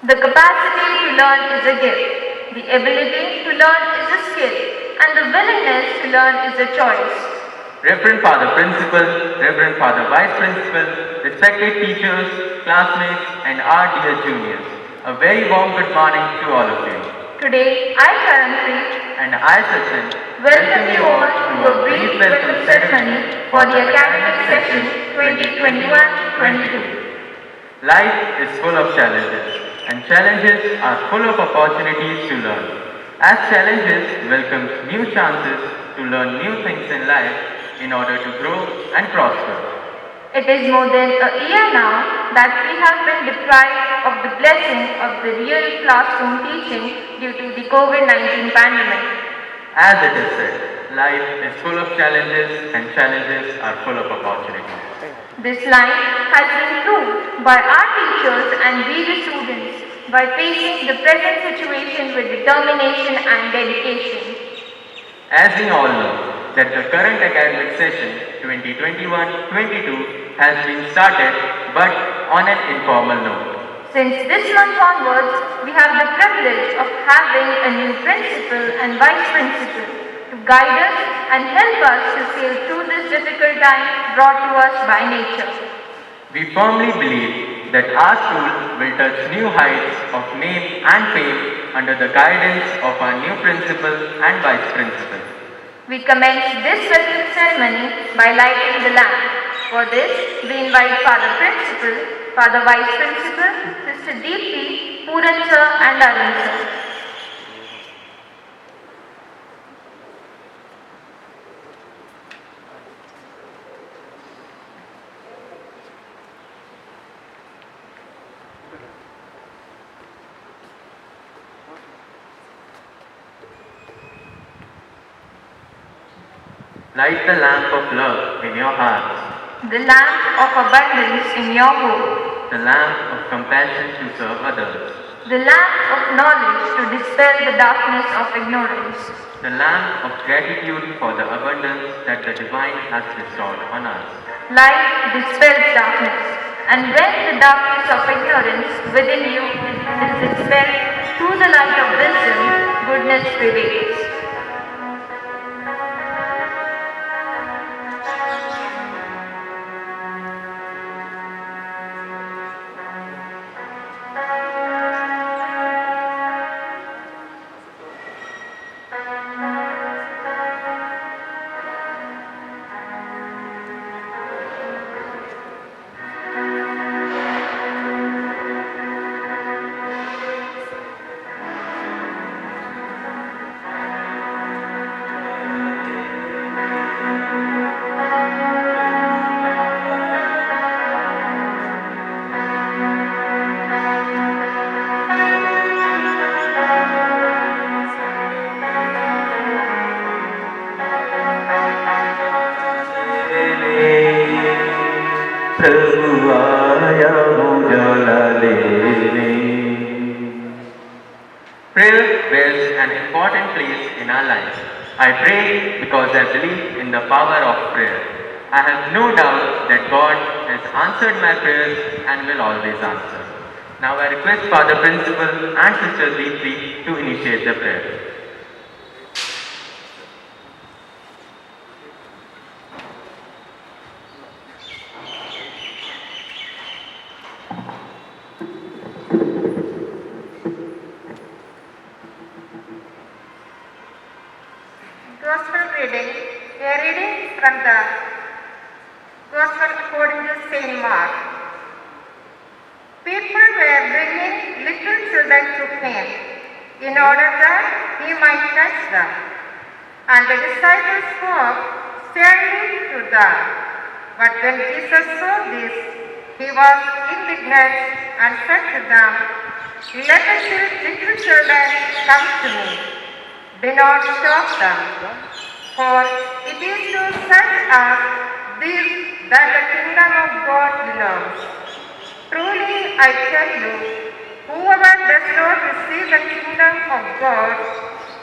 The capacity to learn is a gift, the ability to learn is a skill, and the willingness to learn is a choice. Reverend Father Principal, Reverend Father Vice Principal, respected teachers, classmates, and our dear juniors, a very warm good morning to all of you. Today, I, Karanpreet, And I, Sachin, welcome you all to a brief welcome ceremony for the academic session 2021-22. Life is full of challenges, and challenges are full of opportunities to learn. As challenges welcome new chances to learn new things in life in order to grow and prosper. It is more than a year now that we have been deprived of the blessing of the real classroom teaching due to the COVID-19 pandemic. As it is said, life is full of challenges and challenges are full of opportunities. This line has been proved by our teachers and we the students by facing the present situation with determination and dedication. As we all know, that the current academic session 2021-22 has been started but on an informal note. Since this month onwards, we have the privilege of having a new principal and vice principal to guide us and help us to sail through this difficult time brought to us by nature. We firmly believe that our school will touch new heights of name and fame under the guidance of our new principal and vice principal. We commence this welcome ceremony by lighting the lamp. For this, we invite Father Principal, Father Vice Principal, Sister Deepti, Puran Sir and Arun Sir. Light the lamp of love in your hearts, The lamp of abundance in your home. the lamp of compassion to serve others, The lamp of knowledge to dispel the darkness of ignorance. the lamp of gratitude for the abundance that the divine has bestowed on us. Light dispels darkness, and when the darkness of ignorance within you is dispelled through the light of wisdom, goodness prevails. प्रभु आया उजाला लेने. Prayer bears an important place in our lives. I pray because I believe in the power of prayer. I have no doubt that God has answered my prayers and will always answer. Now I request Father Principal and Sister Deepti to initiate the prayer. Gospel reading. A reading from the Gospel according to Saint Mark. People were bringing little children to him in order that he might touch them. And the disciples spoke sternly to them. But when Jesus saw this, he was indignant and said to them, "Let the little children come to me. Do not stop them, for it is to such as these that the kingdom of God belongs. Truly I tell you, whoever does not receive the kingdom of God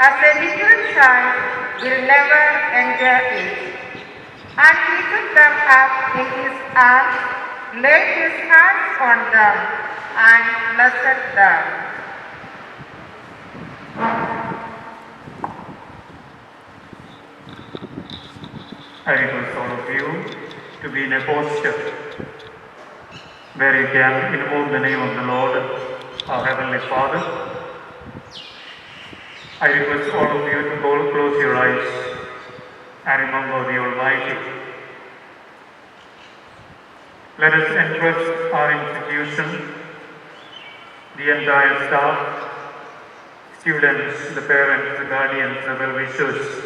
as a little child will never enter it." And he took them up in his arms laid his hands on them and blessed them. I request all of you to be in a posture where you can invoke the name of the Lord, our Heavenly Father. I request all of you to close your eyes and remember the Almighty. Let us entrust our institution, the entire staff, students, the parents, the guardians, the well-wishers,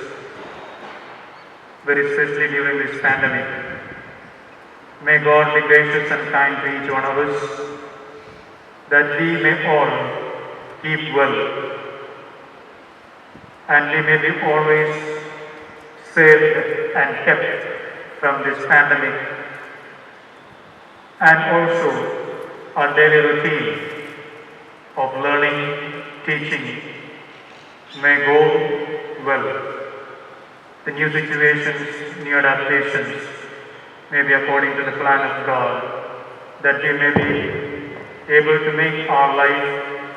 very especially during this pandemic. May God be gracious and kind to each one of us, that we may all keep well, and we may be always saved and kept from this pandemic. And also our daily routine of learning, teaching may go well. The new situations, new adaptations may be according to the plan of God, that we may be able to make our life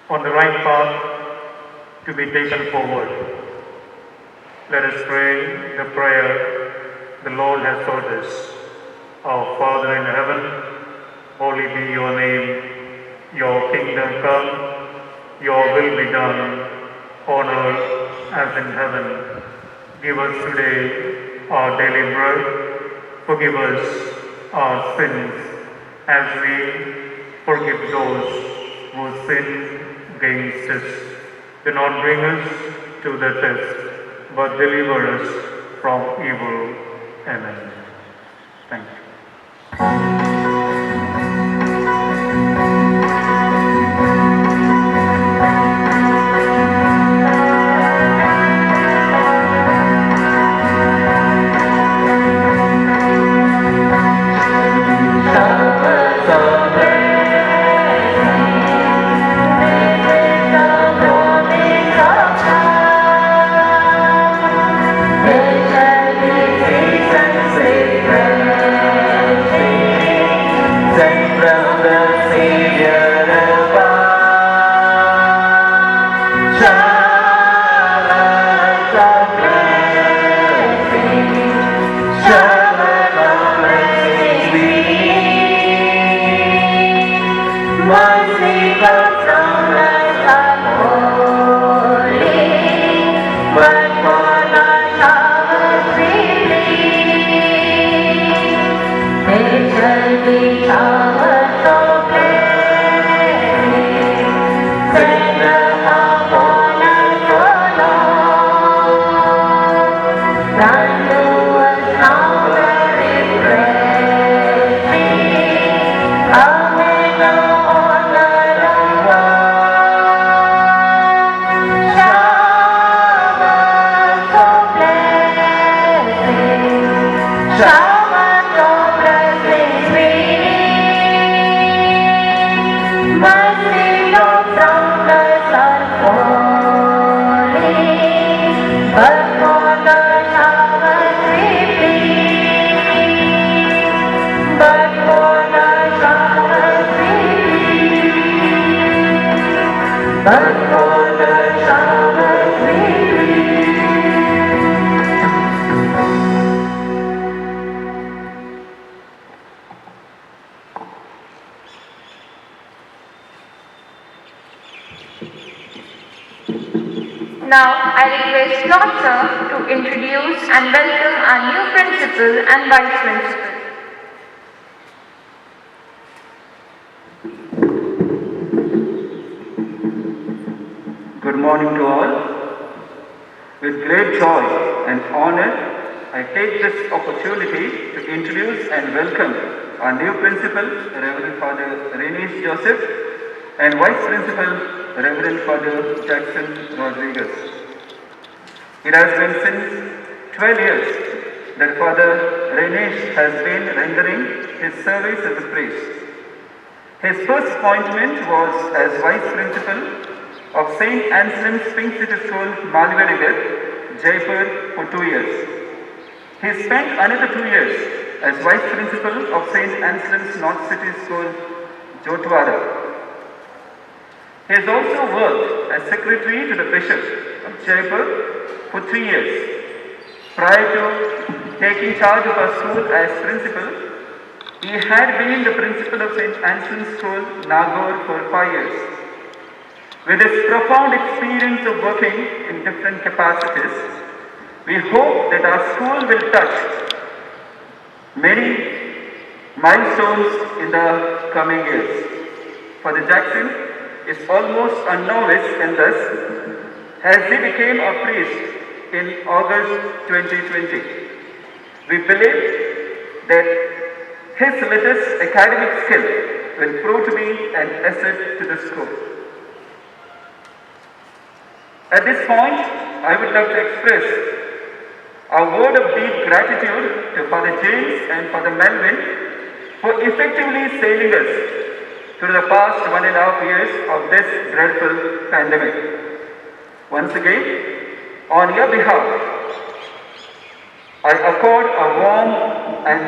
on the right path to be taken forward. Let us pray the prayer the Lord has taught us. Our Father in heaven, holy be your name. Your kingdom come, your will be done, on earth as in heaven. Give us today our daily bread. Forgive us our sins as we forgive those who sin against us. Do not bring us to the test, but deliver us from evil. Amen. Thank you. Now, I request Lord Sir to introduce and welcome our new principal and vice principal. Good morning to all. With great joy and honor, I take this opportunity to introduce and welcome our new principal, Reverend Father Renis Joseph, and vice principal, Reverend Father Jackson Rodriguez. It has been since 12 years that Father Renis has been rendering his service as a priest. His first appointment was as vice principal of St. Anselm's Pink City School, Malverigarh, Jaipur for 2 years. He spent another 2 years as Vice Principal of St. Anselm's North City School, Jotwara. He has also worked as Secretary to the Bishop of Jaipur for 3 years. Prior to taking charge of our school as principal, he had been the principal of St. Anselm's School, Nagaur, for 5 years. With his profound experience of working in different capacities, we hope that our school will touch many milestones in the coming years. Father Jackson is almost a novice in this, as he became a priest in August 2020. We believe that his latest academic skill will prove to be an asset to the school. At this point, I would like to express a word of deep gratitude to Father James and Father Melvin for effectively sailing us through the past 1.5 years of this dreadful pandemic. Once again, on your behalf, I accord a warm and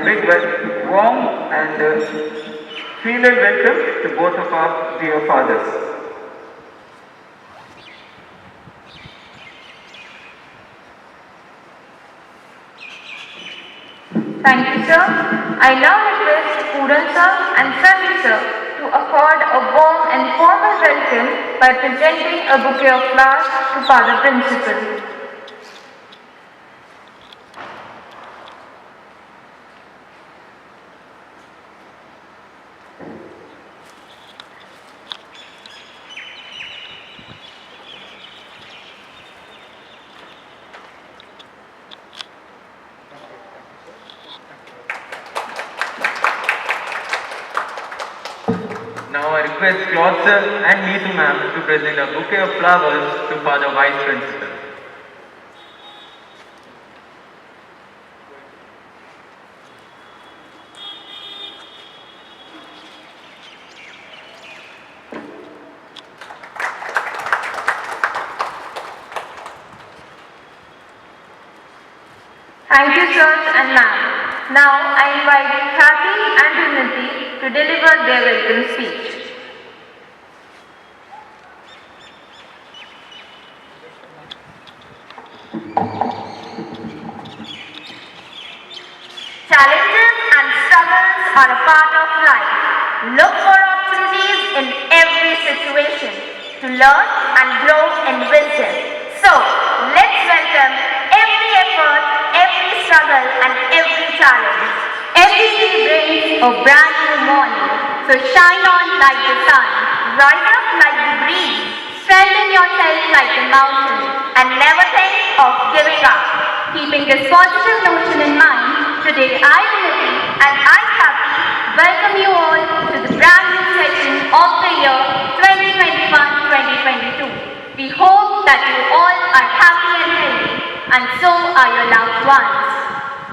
filial welcome to both of our dear fathers. Thank you, sir. I now request Puran sir and Savi sir to accord a warm and formal welcome by presenting a bouquet of flowers to Father Principal. Now I request Claude sir and Neetu ma'am to present a bouquet of flowers to Father Vice Principal. Thank you, sirs and ma'am. Now I invite Kathy and Unity to deliver their welcome speech. Challenges and struggles are a part of life. Look for opportunities in every situation to learn and grow in wisdom. So, let's welcome every effort, every struggle and every challenge. Every day brings a brand new morning, so shine on like the sun. Rise up like the breeze Strengthen yourself like a mountain. and never think of giving up. Keeping this positive notion in mind, today I, Unity, And I'm happy welcome you all to the brand new session of the year 2021-2022. We hope that you all are happy and healthy, and so are your loved ones.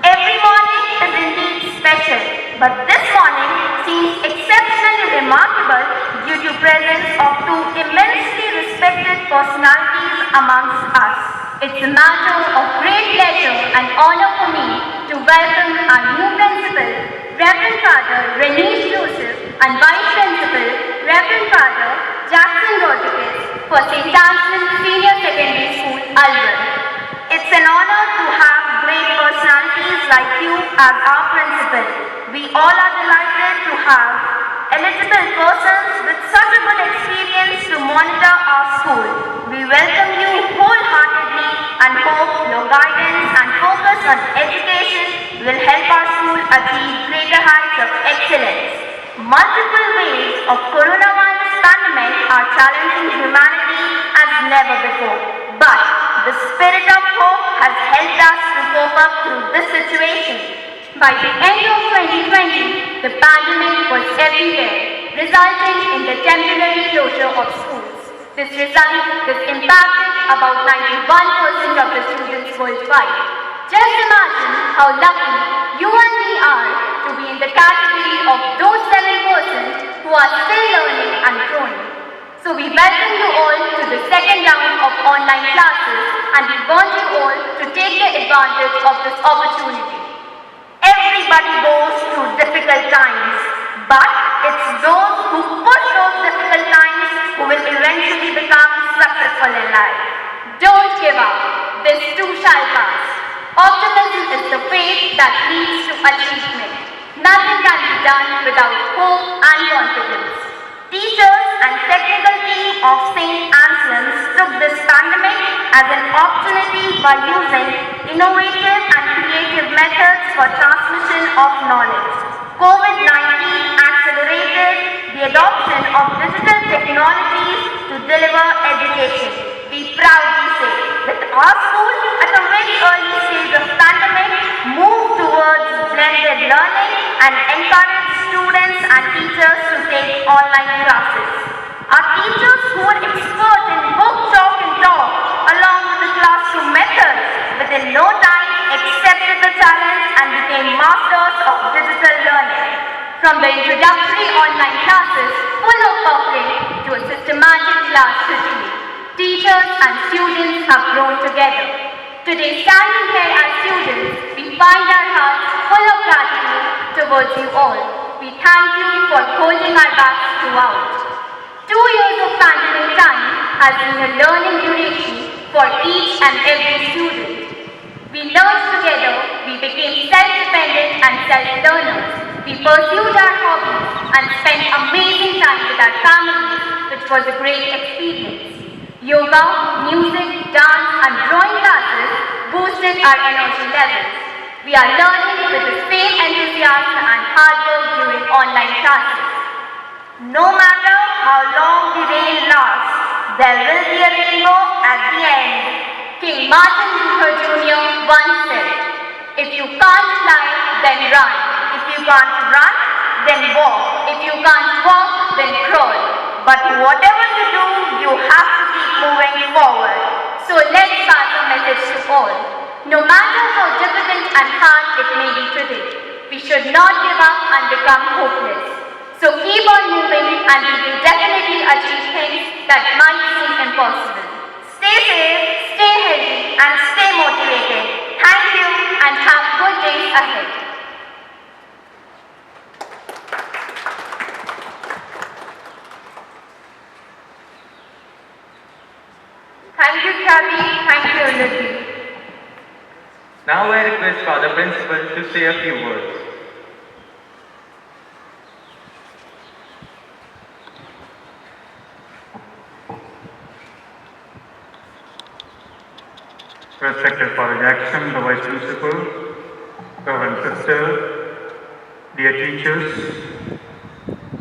every morning is indeed special, but this morning seems exceptionally remarkable due to presence of two immensely respected personalities amongst us. It's a matter of great pleasure and honor for me to welcome our new principal, Reverend Father Renish Joseph, and Vice Principal, Reverend Father Jackson Rodriguez, for St. Anselm Senior Secondary School, Alwyn. It's an honor to have great personalities like you as our principal. We all are delighted to have eligible persons with such a good experience to monitor our school. We welcome you wholeheartedly and hope your guidance and focus on education will help our school achieve greater heights of excellence. Multiple waves of coronavirus pandemic are challenging humanity as never before, but the spirit of hope has helped us to cope up through this situation. By the end of 2020, the pandemic was everywhere, resulting in the temporary closure of schools. This impacted about 91% of the students worldwide. Just imagine how lucky you and me are to be in the category of those 7% who are still learning and growing. So we welcome you all to the second round of online classes, and we want you all to take the advantage of this opportunity. Every Everybody goes through difficult times, but it's those who push those difficult times who will eventually become successful in life. Don't give up. This too shall pass. Optimism is the faith that leads to achievement. Nothing can be done without hope and confidence. Teachers and technical team of St. Anselm's took this pandemic as an opportunity by using innovative and creative methods for transmission of knowledge. COVID-19 accelerated the adoption of digital technologies to deliver education. We proudly say that our school, at a very early stage of pandemic, moved towards blended learning and encouraged students and teachers to take online classes. Our teachers who were expert in book, chalk and talk, along with the classroom methods, within no time accepted the challenge and became masters of digital learning. From the introductory online classes full of buffering to a systematic class routine, teachers and students have grown together. Today, standing here as students, we find our hearts full of gratitude towards you all. We thank you for holding our backs throughout. 2 years of pandemic time has been a learning duration for each and every student. We learned together, we became self-dependent and self-learners. We pursued our hobbies and spent amazing time with our families, which was a great experience. Yoga, music, dance and drawing classes boosted our energy levels. We are learning with the same enthusiasm and hard work during online classes. No matter how long the rain lasts, there will be a rainbow at the end. King Martin Luther Jr. once said, "If you can't fly, then run. If you can't run, then walk. If you can't walk, then crawl. But whatever you do, you have to keep moving forward." So let's pass a message to all. No matter how difficult and hard it may be today, we should not give up and become hopeless. So keep on moving and we will definitely achieve things that might seem impossible. Stay safe, stay healthy and stay motivated. Thank you and have good days ahead. Thank you, Kathy. Thank you, Lizzie. Now I request Father Principal to say a few words. Respected Father Jackson, the Vice Principal, Reverend Sister, dear teachers,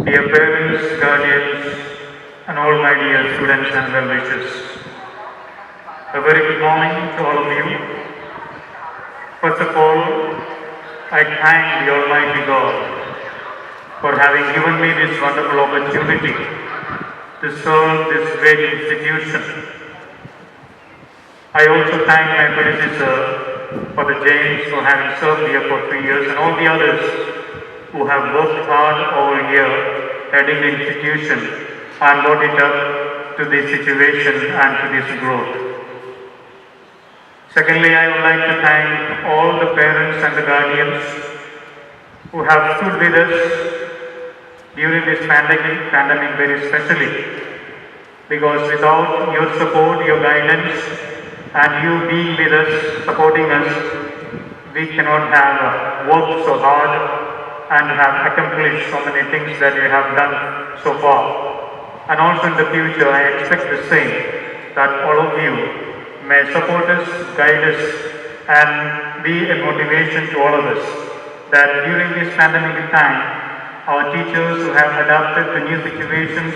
dear parents, guardians, and all my dear students and well-wishers. A very good morning to all of you. First of all, I thank the Almighty God for having given me this wonderful opportunity to serve this great institution. I also thank my predecessor, Father James, for having served here for 3 years, and all the others who have worked hard over here, heading the institution and brought it up to this situation and to this growth. Secondly, I would like to thank all the parents and the guardians who have stood with us during this pandemic very especially, because without your support, your guidance, and you being with us, supporting us, we cannot have worked so hard and have accomplished so many things that we have done so far. And also in the future, I expect the same, that all of you may support us, guide us, and be a motivation to all of us, that during this pandemic time, our teachers who have adapted to new situations,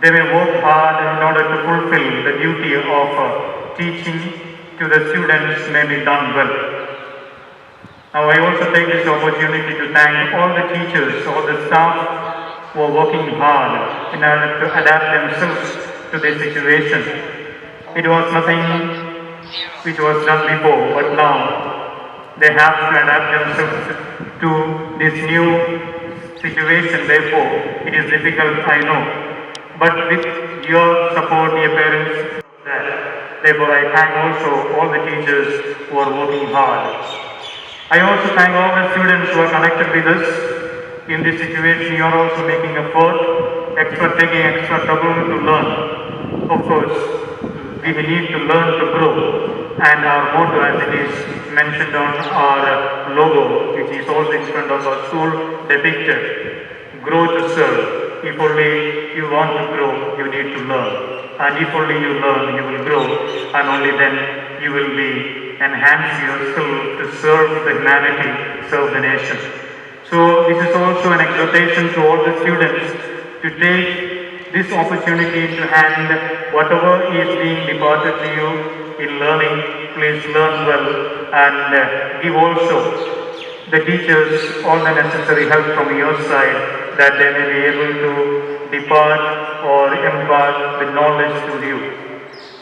they may work hard in order to fulfill the duty of teaching to the students may be done well. Now I also take this opportunity to thank all the teachers, all the staff who are working hard in order to adapt themselves to this situation. It was nothing which was done before, but now they have to adapt themselves to this new situation. Therefore, it is difficult, I know. But with your support, dear parents, therefore I thank also all the teachers who are working hard. I also thank all the students who are connected with us. In this situation, you are also making effort, taking extra trouble to learn. Of course, we need to learn to grow. And our motto, as it is mentioned on our logo, which is also in front of our school, depicted, grow to serve. If only you want to grow, you need to learn. And if only you learn, you will grow. And only then you will be enhance yourself to serve the humanity, serve the nation. So this is also an exhortation to all the students to take this opportunity to hand whatever is being imparted to you in learning. Please learn well and give also the teachers all the necessary help from your side that they may be able to depart or impart the knowledge to you.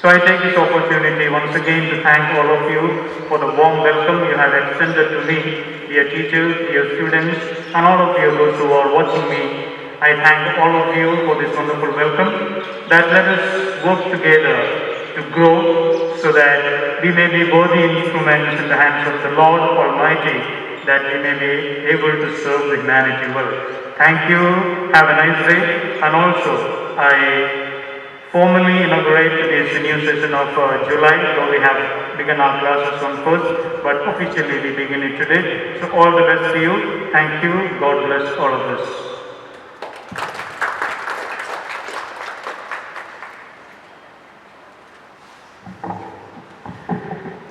So I take this opportunity once again to thank all of you for the warm welcome you have extended to me, dear teachers, dear students, and all of you those who are watching me. I thank all of you for this wonderful welcome. That let us work together to grow so that we may be worthy instruments in the hands of the Lord Almighty, that we may be able to serve the humanity well. Thank you. Have a nice day. And also, I formally inaugurate this new session of July, though we have begun our classes on 1st, but officially we begin it today. So all the best to you. Thank you. God bless all of us.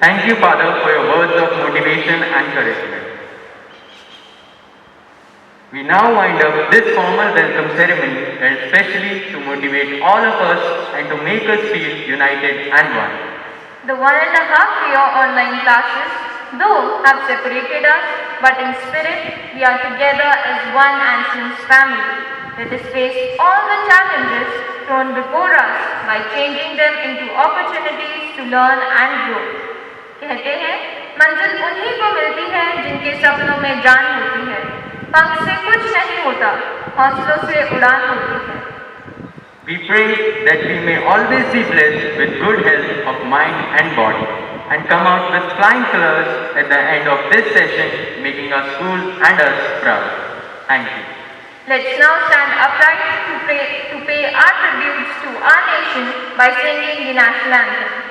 Thank you, Father, for your words of motivation and encouragement. We now wind up this formal welcome ceremony held specially to motivate all of us and to make us feel united and one. The 1.5 year online classes, though, have separated us, but in spirit, we are together as one ancient family. Let us face all the challenges thrown before us by changing them into opportunities to learn and grow. कहते हैं, मंजिल उन्हीं को मिलती है जिनके सपनों में जान होती है। पंख से कुछ नहीं होता, हौसलों से उड़ान होती है। We pray that we may always be blessed with good health of mind and body and come out with flying colors at the end of this session, making our school and us proud. Thank you. Let's now stand upright to pay our tributes to our nation by singing the national anthem.